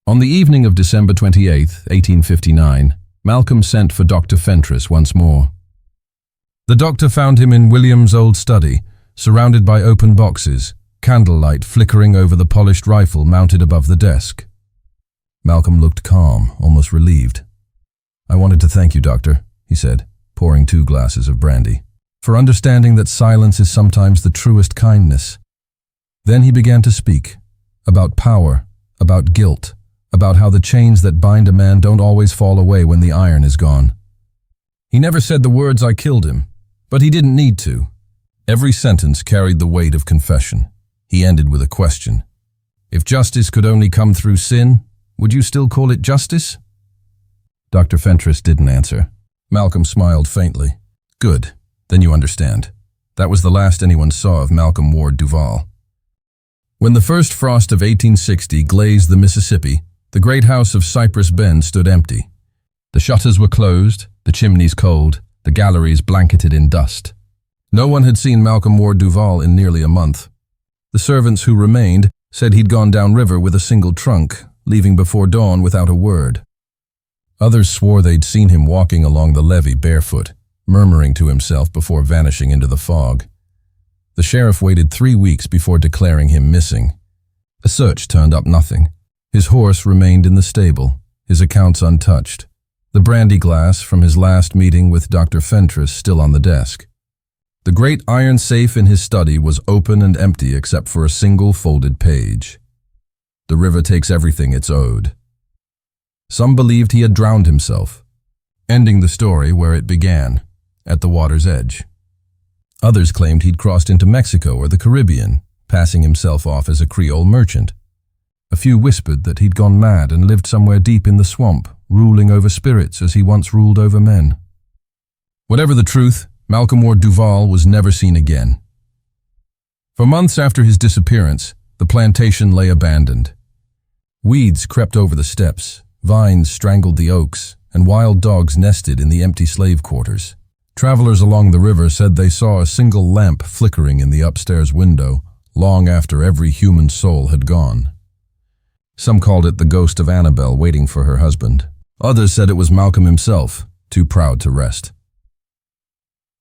On the evening of December 28, 1859, Malcolm sent for Dr. Fentress once more. The doctor found him in William's old study, surrounded by open boxes, candlelight flickering over the polished rifle mounted above the desk. Malcolm looked calm, almost relieved. "I wanted to thank you, Doctor," he said, pouring 2 glasses of brandy, "for understanding that silence is sometimes the truest kindness." Then he began to speak, about power, about guilt, about how the chains that bind a man don't always fall away when the iron is gone. He never said the words "I killed him," but he didn't need to. Every sentence carried the weight of confession. He ended with a question. "If justice could only come through sin, would you still call it justice?" Dr. Fentress didn't answer. Malcolm smiled faintly. "Good, then you understand. That was the last anyone saw of Malcolm Ward Duval." When the first frost of 1860 glazed the Mississippi, the great house of Cypress Bend stood empty. The shutters were closed, the chimneys cold, the galleries blanketed in dust. No one had seen Malcolm Ward Duval in nearly a month. The servants who remained said he'd gone downriver with a single trunk, leaving before dawn without a word. Others swore they'd seen him walking along the levee barefoot, murmuring to himself before vanishing into the fog. The sheriff waited 3 weeks before declaring him missing. A search turned up nothing. His horse remained in the stable, his accounts untouched, the brandy glass from his last meeting with Dr. Fentress still on the desk. The great iron safe in his study was open and empty except for a single folded page. The river takes everything it's owed. Some believed he had drowned himself, ending the story where it began, at the water's edge. Others claimed he'd crossed into Mexico or the Caribbean, passing himself off as a Creole merchant. A few whispered that he'd gone mad and lived somewhere deep in the swamp, ruling over spirits as he once ruled over men. Whatever the truth, Malcolm Ward Duval was never seen again. For months after his disappearance, the plantation lay abandoned. Weeds crept over the steps, vines strangled the oaks, and wild dogs nested in the empty slave quarters. Travelers along the river said they saw a single lamp flickering in the upstairs window long after every human soul had gone. Some called it the ghost of Annabelle waiting for her husband. Others said it was Malcolm himself, too proud to rest.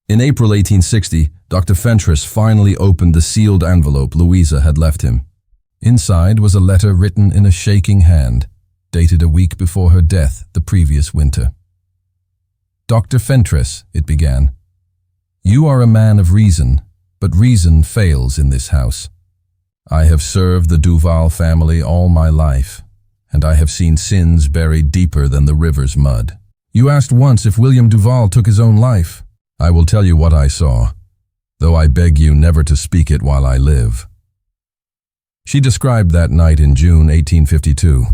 In April 1860, Dr. Fentress finally opened the sealed envelope Louisa had left him. Inside was a letter written in a shaking hand, dated a week before her death the previous winter. "Dr. Fentress," it began, "you are a man of reason, but reason fails in this house. I have served the Duval family all my life, and I have seen sins buried deeper than the river's mud. You asked once if William Duval took his own life. I will tell you what I saw, though I beg you never to speak it while I live." She described that night in June 1852,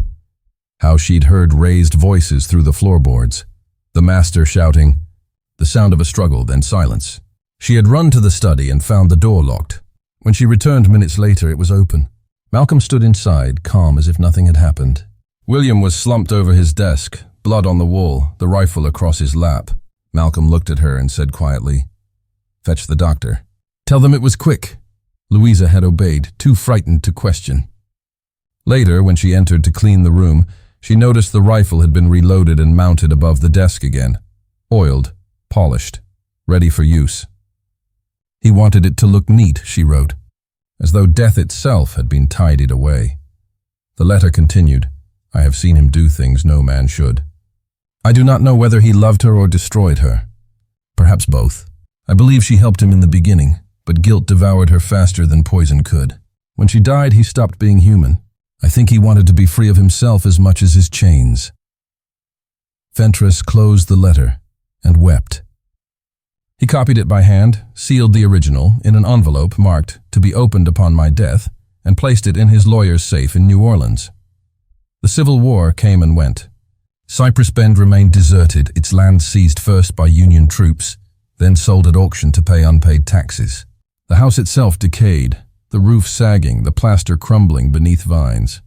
how she'd heard raised voices through the floorboards, the master shouting, the sound of a struggle, then silence. She had run to the study and found the door locked. When she returned minutes later, it was open. Malcolm stood inside, calm as if nothing had happened. William was slumped over his desk, blood on the wall, the rifle across his lap. Malcolm looked at her and said quietly, "Fetch the doctor. Tell them it was quick. Louisa had obeyed, too frightened to question. Later, when she entered to clean the room, she noticed the rifle had been reloaded and mounted above the desk again, oiled, polished, ready for use. He wanted it to look neat, she wrote, as though death itself had been tidied away. The letter continued, I have seen him do things no man should. I do not know whether he loved her or destroyed her. Perhaps both. I believe she helped him in the beginning, but guilt devoured her faster than poison could. When she died, he stopped being human. I think he wanted to be free of himself as much as his chains. Fentress closed the letter and wept. He copied it by hand, sealed the original in an envelope marked to be opened upon my death, and placed it in his lawyer's safe in New Orleans. The Civil War came and went. Cypress Bend remained deserted, its land seized first by Union troops, then sold at auction to pay unpaid taxes. The house itself decayed, the roof sagging, the plaster crumbling beneath vines.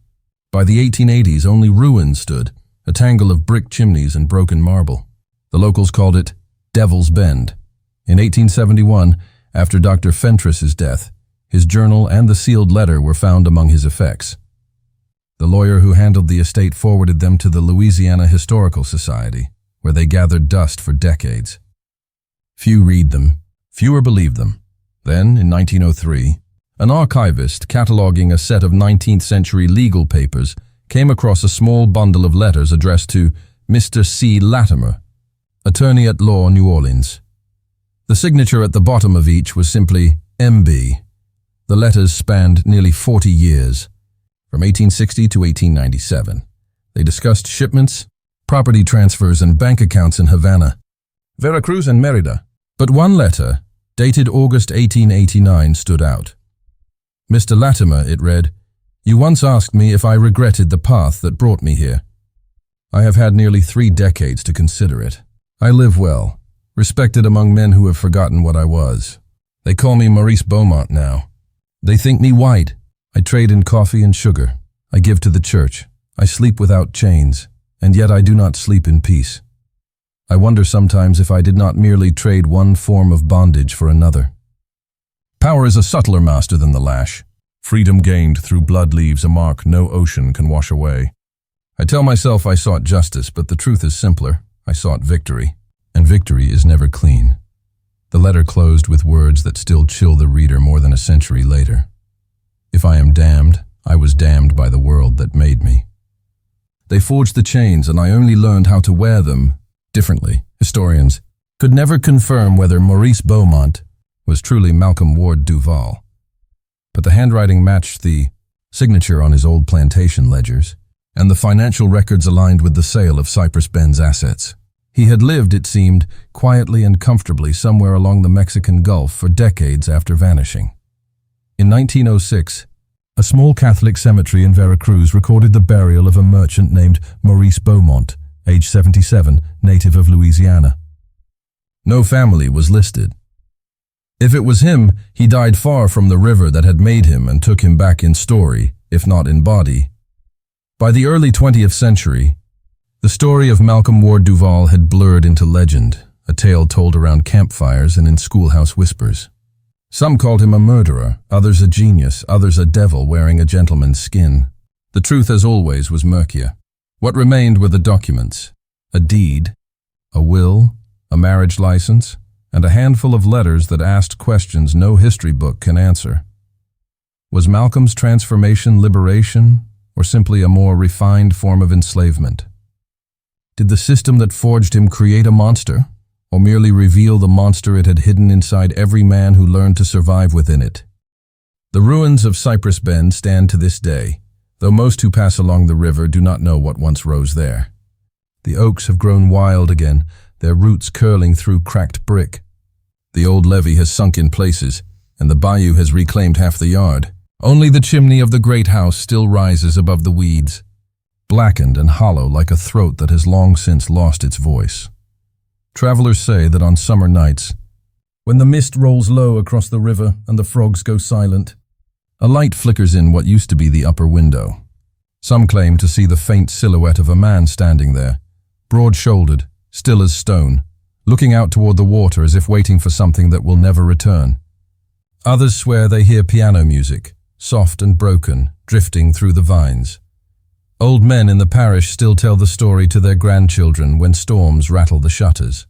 By the 1880s, only ruins stood, a tangle of brick chimneys and broken marble. The locals called it Devil's Bend. In 1871, after Dr. Fentress's death, his journal and the sealed letter were found among his effects. The lawyer who handled the estate forwarded them to the Louisiana Historical Society, where they gathered dust for decades. Few read them, fewer believe them. Then, in 1903, an archivist cataloging a set of 19th-century legal papers came across a small bundle of letters addressed to Mr. C. Latimer, attorney at law, New Orleans. The signature at the bottom of each was simply M.B. The letters spanned nearly 40 years, from 1860 to 1897. They discussed shipments, property transfers, and bank accounts in Havana, Veracruz, and Merida. But one letter, dated August 1889, stood out. Mr. Latimer, it read, You once asked me if I regretted the path that brought me here. I have had nearly 3 decades to consider it. I live well, respected among men who have forgotten what I was. They call me Maurice Beaumont now. They think me white. I trade in coffee and sugar. I give to the church. I sleep without chains, and yet I do not sleep in peace. I wonder sometimes if I did not merely trade one form of bondage for another. Power is a subtler master than the lash. Freedom gained through blood leaves a mark no ocean can wash away. I tell myself I sought justice, but the truth is simpler. I sought victory, and victory is never clean. The letter closed with words that still chill the reader more than a century later. If I am damned, I was damned by the world that made me. They forged the chains, and I only learned how to wear them differently. Historians could never confirm whether Maurice Beaumont was truly Malcolm Ward Duval. But the handwriting matched the signature on his old plantation ledgers, and the financial records aligned with the sale of Cypress Bend's assets. He had lived, it seemed, quietly and comfortably somewhere along the Mexican Gulf for decades after vanishing. In 1906, a small Catholic cemetery in Veracruz recorded the burial of a merchant named Maurice Beaumont, age 77, native of Louisiana. No family was listed. If it was him, he died far from the river that had made him and took him back in story, if not in body. By the early 20th century, the story of Malcolm Ward Duval had blurred into legend, a tale told around campfires and in schoolhouse whispers. Some called him a murderer, others a genius, others a devil wearing a gentleman's skin. The truth, as always, was murkier. What remained were the documents: a deed, a will, a marriage license, and a handful of letters that asked questions no history book can answer. Was Malcolm's transformation liberation, or simply a more refined form of enslavement? Did the system that forged him create a monster, or merely reveal the monster it had hidden inside every man who learned to survive within it? The ruins of Cypress Bend stand to this day, though most who pass along the river do not know what once rose there. The oaks have grown wild again, their roots curling through cracked brick. The old levee has sunk in places, and the bayou has reclaimed half the yard. Only the chimney of the great house still rises above the weeds, blackened and hollow like a throat that has long since lost its voice. Travelers say that on summer nights, when the mist rolls low across the river and the frogs go silent, a light flickers in what used to be the upper window. Some claim to see the faint silhouette of a man standing there, broad-shouldered, still as stone, looking out toward the water as if waiting for something that will never return. Others swear they hear piano music, soft and broken, drifting through the vines. Old men in the parish still tell the story to their grandchildren when storms rattle the shutters.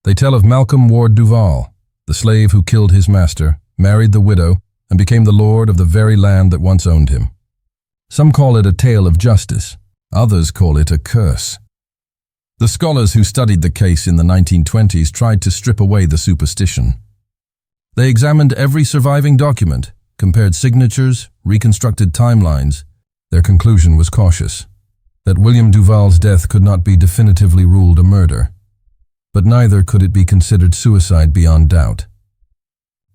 They tell of Malcolm Ward Duval, the slave who killed his master, married the widow, and became the lord of the very land that once owned him. Some call it a tale of justice, others call it a curse. The scholars who studied the case in the 1920s tried to strip away the superstition. They examined every surviving document, compared signatures, reconstructed timelines. Their conclusion was cautious, that William Duval's death could not be definitively ruled a murder, but neither could it be considered suicide beyond doubt.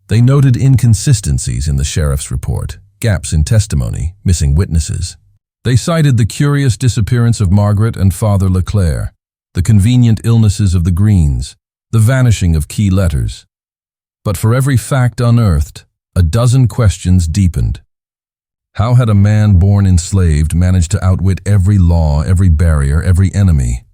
They noted inconsistencies in the sheriff's report, gaps in testimony, missing witnesses. They cited the curious disappearance of Margaret and Father Leclerc, the convenient illnesses of the Greens, the vanishing of key letters. But for every fact unearthed, a dozen questions deepened. How had a man born enslaved managed to outwit every law, every barrier, every enemy?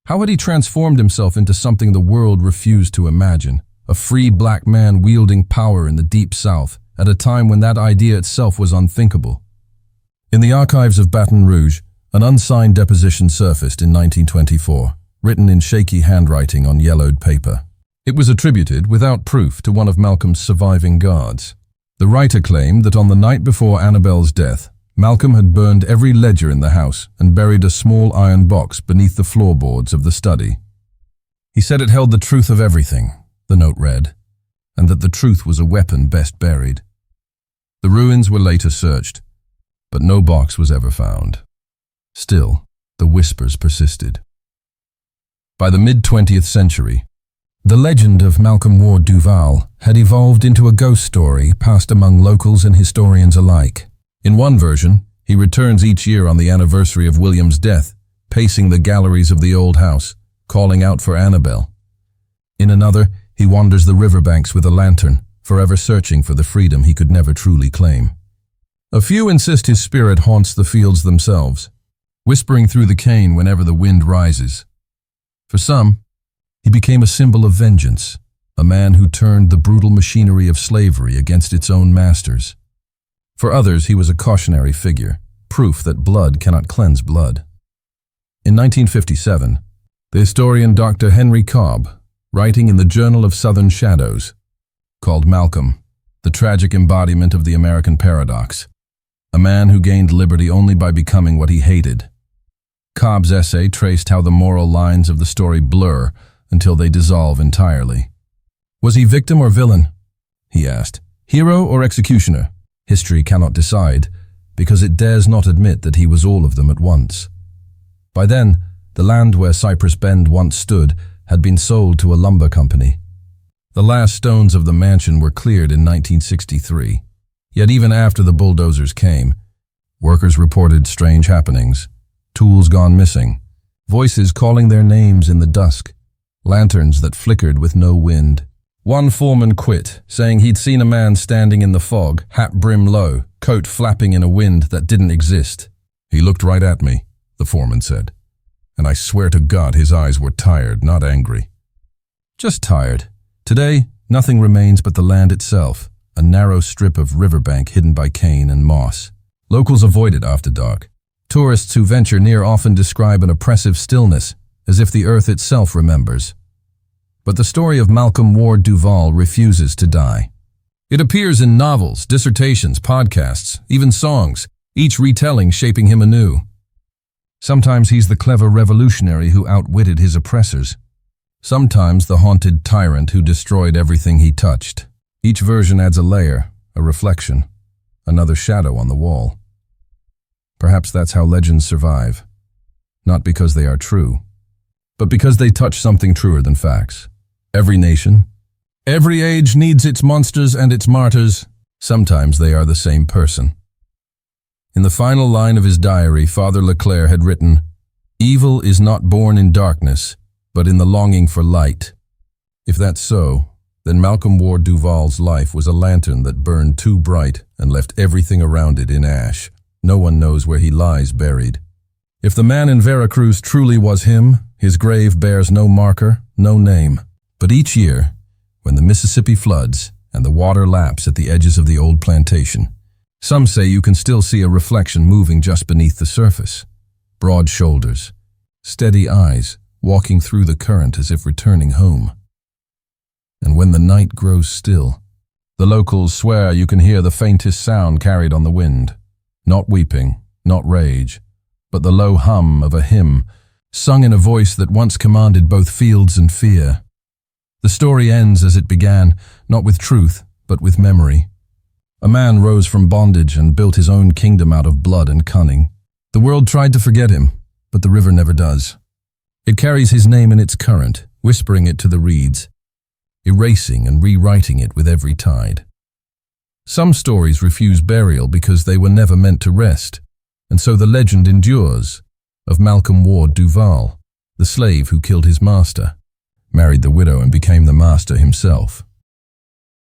How had he transformed himself into something the world refused to imagine? A free black man wielding power in the Deep South at a time when that idea itself was unthinkable. In the archives of Baton Rouge, an unsigned deposition surfaced in 1924, written in shaky handwriting on yellowed paper. It was attributed, without proof, to one of Malcolm's surviving guards. The writer claimed that on the night before Annabelle's death, Malcolm had burned every ledger in the house and buried a small iron box beneath the floorboards of the study. He said it held the truth of everything, the note read, and that the truth was a weapon best buried. The ruins were later searched, but no box was ever found. Still, the whispers persisted. By the mid-20th century, the legend of Malcolm Ward Duval had evolved into a ghost story passed among locals and historians alike. In one version, he returns each year on the anniversary of William's death, pacing the galleries of the old house, calling out for Annabelle. In another, he wanders the riverbanks with a lantern, forever searching for the freedom he could never truly claim. A few insist his spirit haunts the fields themselves, whispering through the cane whenever the wind rises. For some, he became a symbol of vengeance, a man who turned the brutal machinery of slavery against its own masters. For others, he was a cautionary figure, proof that blood cannot cleanse blood. In 1957, the historian Dr. Henry Cobb, writing in the Journal of Southern Shadows, called Malcolm the tragic embodiment of the American paradox, a man who gained liberty only by becoming what he hated. Cobb's essay traced how the moral lines of the story blur until they dissolve entirely. Was he victim or villain? He asked. Hero or executioner? History cannot decide, because it dares not admit that he was all of them at once. By then, the land where Cypress Bend once stood had been sold to a lumber company. The last stones of the mansion were cleared in 1963. Yet even after the bulldozers came, workers reported strange happenings, tools gone missing, voices calling their names in the dusk, lanterns that flickered with no wind. One foreman quit, saying he'd seen a man standing in the fog, hat brim low, coat flapping in a wind that didn't exist. He looked right at me, the foreman said, and I swear to God his eyes were tired, not angry. Just tired. Today, nothing remains but the land itself, a narrow strip of riverbank hidden by cane and moss. Locals avoid it after dark. Tourists who venture near often describe an oppressive stillness, as if the earth itself remembers. But the story of Malcolm Ward Duval refuses to die. It appears in novels, dissertations, podcasts, even songs, each retelling shaping him anew. Sometimes he's the clever revolutionary who outwitted his oppressors. Sometimes the haunted tyrant who destroyed everything he touched. Each version adds a layer, a reflection, another shadow on the wall. Perhaps that's how legends survive. Not because they are true, but because they touch something truer than facts. Every nation, every age needs its monsters and its martyrs. Sometimes they are the same person. In the final line of his diary, Father Leclerc had written, "Evil is not born in darkness, but in the longing for light." If that's so, then Malcolm Ward Duval's life was a lantern that burned too bright and left everything around it in ash. No one knows where he lies buried. If the man in Veracruz truly was him, his grave bears no marker, no name. But each year, when the Mississippi floods and the water laps at the edges of the old plantation. Some say you can still see a reflection moving just beneath the surface. Broad shoulders, steady eyes, walking through the current as if returning home. And when the night grows still, the locals swear you can hear the faintest sound carried on the wind. Not weeping, not rage, but the low hum of a hymn, sung in a voice that once commanded both fields and fear. The story ends as it began, not with truth, but with memory. A man rose from bondage and built his own kingdom out of blood and cunning. The world tried to forget him, but the river never does. It carries his name in its current, whispering it to the reeds, erasing and rewriting it with every tide. Some stories refuse burial because they were never meant to rest, and so the legend endures of Malcolm Ward Duval, the slave who killed his master, married the widow and became the master himself.